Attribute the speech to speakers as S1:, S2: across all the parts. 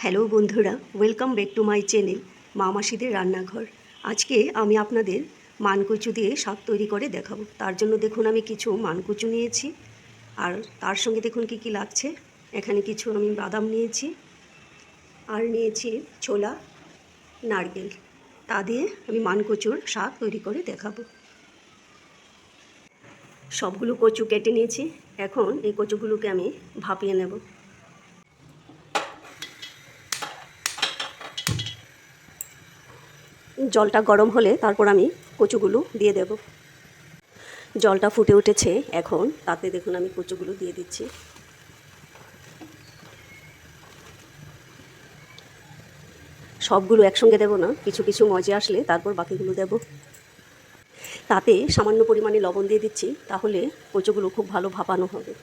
S1: Hello বন্ধুরা, welcome back to my channel মা মাসিদের রান্নাঘর। আজকে আমি আপনাদের মানকচু দিয়ে শাক তৈরি করে দেখাবো। তার জন্য দেখুন আমি কিছু মানকচু নিয়েছি, আর তার সঙ্গে দেখুন কি কি লাগছে। এখানে কিছু আমি বাদাম নিয়েছি, আর নিয়েছি ছোলা, নারকেল। তা দিয়ে আমি মানকচুর শাক তৈরি করে দেখাবো। সবগুলো কচু কেটে নিয়েছি। এখন এই কচুগুলোকে আমি ভাপিয়ে নেব। জলটা গরম হলে তারপর আমি কচুগুলো দিয়ে দেব। জলটা ফুটে উঠেছে, এখন তাতে দেখুন আমি কচুগুলো দিয়ে দিচ্ছি। সবগুলো একসঙ্গে দেব না, কিছু কিছু মজে আসলে তারপর বাকিগুলো দেব। তাতে সামান্য পরিমাণে লবণ দিয়ে দিচ্ছি, তাহলে কচুগুলো খুব ভালো ভাপানো হবে।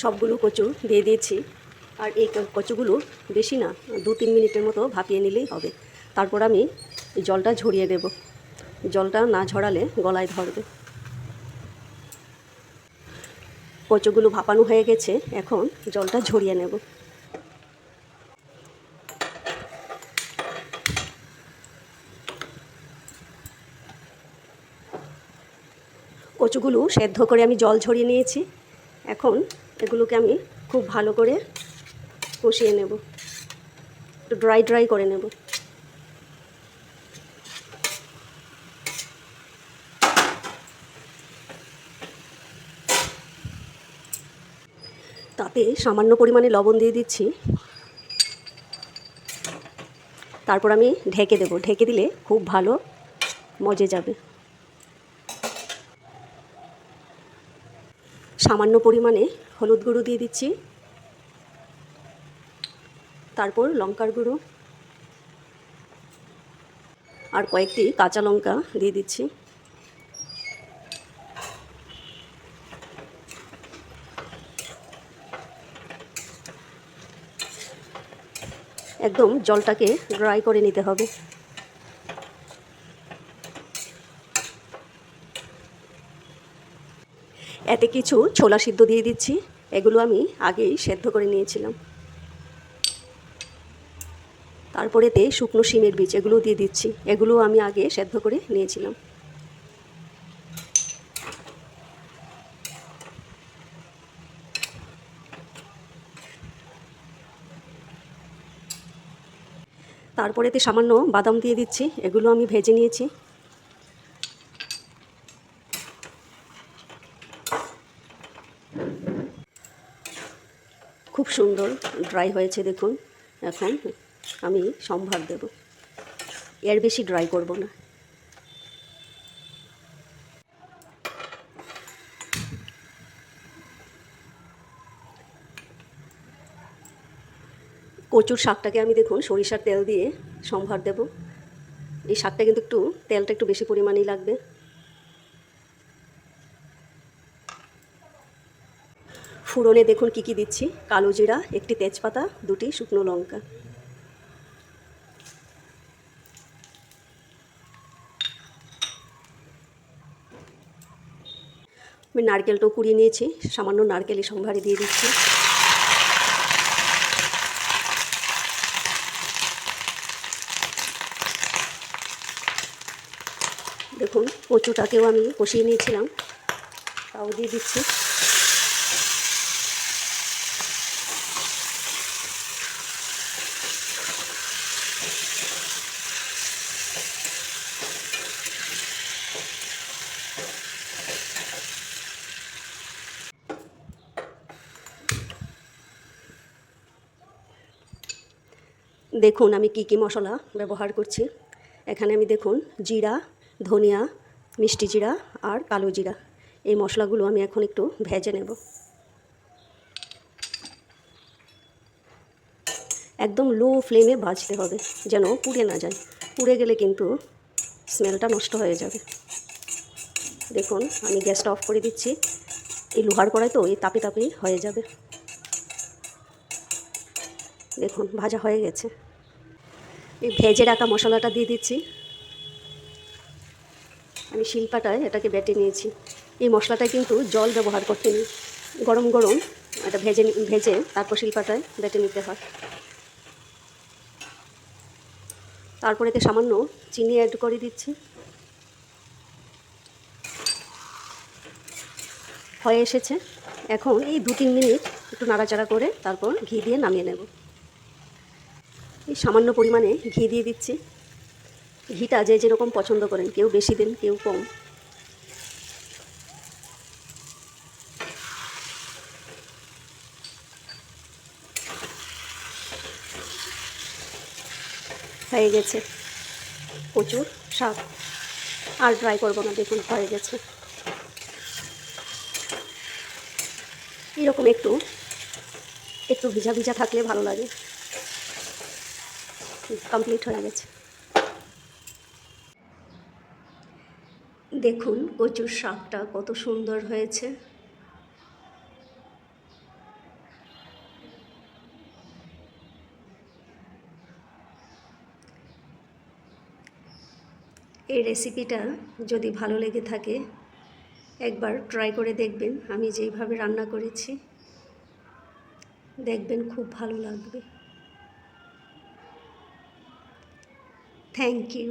S1: সবগুলো কচু দিয়ে দিয়েছি, আর এই কচুগুলো বেশি না, 2-3 মিনিটের মতো ভাপিয়ে নিলেই হবে। তারপর আমি জলটা ঝরিয়ে দেব। জলটা না ঝরালে গলায় ধরবে। কচুগুলো ভাপানো হয়ে গেছে, এখন জলটা ঝরিয়ে নেব। কচুগুলো সেদ্ধ করে আমি জল ঝরিয়ে নিয়েছি। এখন এগুলোকে আমি খুব ভালো করে কষিয়ে নেব, একটু ড্রাই ড্রাই করে নেব। তাতে সামান্য পরিমাণে লবণ দিয়ে দিচ্ছি। তারপর আমি ঢেকে দেব। ঢেকে দিলে খুব ভালো মজে যাবে। সামান্য পরিমাণে হলুদ গুঁড়ো দিয়ে দিচ্ছি, তারপর লঙ্কার গুঁড়ো আর কয়েকটি কাঁচা লঙ্কা দিয়ে দিচ্ছি। একদম জলটাকে ড্রাই করে নিতে হবে। এতে কিছু ছোলা সিদ্ধ দিয়ে দিচ্ছি। এগুলো আমি আগেই সেদ্ধ করে নিয়েছিলাম। তারপরে এতে শুকনো শিমের বীজ এগুলো দিয়ে দিচ্ছি। এগুলো আমি আগে সেদ্ধ করে নিয়েছিলাম। তারপরে এতে সামান্য বাদাম দিয়ে দিচ্ছি। এগুলো আমি ভেজে নিয়েছি। খুব সুন্দর ড্রাই হয়েছে দেখুন। এখন আমি সম্ভার দেব, এর বেশি ড্রাই করব না। কচুর শাকটাকে আমি দেখুন সরিষার তেল দিয়ে সম্ভার দেব। এই শাকটা কিন্তু তেলটা একটু বেশি পরিমাণেই লাগবে। ফুরনে দেখুন কি কি দিচ্ছি। কালো জিরা, একটি তেজপাতা, 2টি শুকনো লঙ্কা। আমি নারকেলটাও কুড়িয়ে নিয়েছি, সামান্য নারকেলের সম্ভারে দিয়ে দিচ্ছি। দেখুন কচুটাকেও আমি কষিয়ে নিয়েছিলাম, তাও দিয়ে দিচ্ছি। দেখুন আমি কি কি মশলা ব্যবহার করছি। এখানে আমি দেখুন জিরা, ধনিয়া, মিষ্টি জিরা আর কালো জিরা, এই মশলাগুলো আমি এখন একটু ভেজে নেব। একদম লো ফ্লেমে ভাজতে হবে, যেন পুড়ে না যায়। পুড়ে গেলে কিন্তু স্মেলটা নষ্ট হয়ে যাবে। দেখুন আমি গ্যাসটা অফ করে দিচ্ছি। এই লোহার কড়াই তো এই তাপে তাপেই হয়ে যাবে। দেখুন ভাজা হয়ে গেছে। এই ভেজে রাখা মশলাটা দিয়ে দিচ্ছি। আমি শিলপাটায় এটাকে বেটে নিয়েছি। এই মশলাটায় কিন্তু জল ব্যবহার করতে নেই, গরম গরম এটা ভেজে তারপর শিলপাটায় বেটে নিতে হয়। তারপরে এতে সামান্য চিনি অ্যাড করে দিচ্ছি। হয়ে এসেছে। এখন এই 2-3 মিনিট একটু নাড়াচাড়া করে তারপর ঘি দিয়ে নামিয়ে নেব। এই সামান্য পরিমাণে ঘি দিয়ে দিচ্ছি। ঘিটা যে যেরকম পছন্দ করেন, কেউ বেশি দেন কেউ কম। হয়ে গেছে কচুর শাক। আর ট্রাই করবো না, দেখুন হয়ে গেছে। এরকম একটু একটু ভিজা ভিজা থাকলে ভালো লাগে। কমপ্লিট হয়ে গেছে। দেখুন কচুর শাকটা কত সুন্দর হয়েছে। এই রেসিপিটা যদি ভালো লেগে থাকে একবার ট্রাই করে দেখবেন। আমি যেইভাবে রান্না করেছি দেখবেন খুব ভালো লাগবে। Thank you.